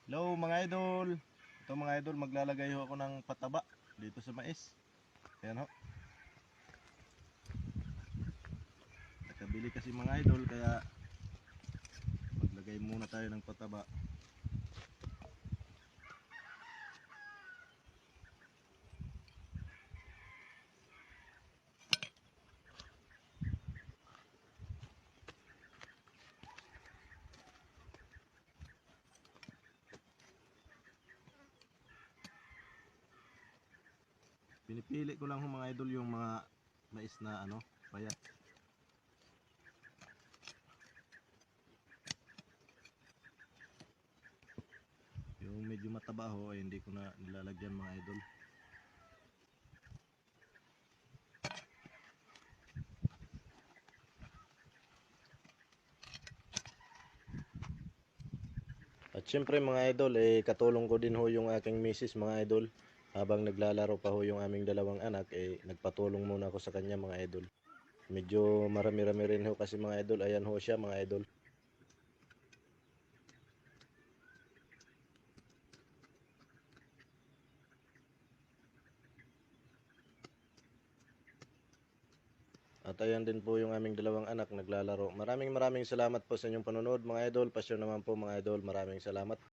Hello mga idol. Ito mga idol, maglalagay ho ako ng pataba dito sa mais. Ayan ho. Nakabili kasi mga idol, kaya maglagay muna tayo ng pataba. Pinipili ko lang ho mga idol yung mga mais na payat. Yung medyo mataba ho ay hindi ko na nilalagyan mga idol. At syempre mga idol, katulong ko din ho yung aking misis mga idol. Habang naglalaro pa ho yung aming dalawang anak, nagpatulong muna ako sa kanya mga idol. Medyo marami-rami rin ho kasi mga idol. Ayan ho siya mga idol. At ayan din po yung aming dalawang anak naglalaro. Maraming salamat po sa inyong panonood mga idol. Pasyon naman po mga idol. Maraming salamat.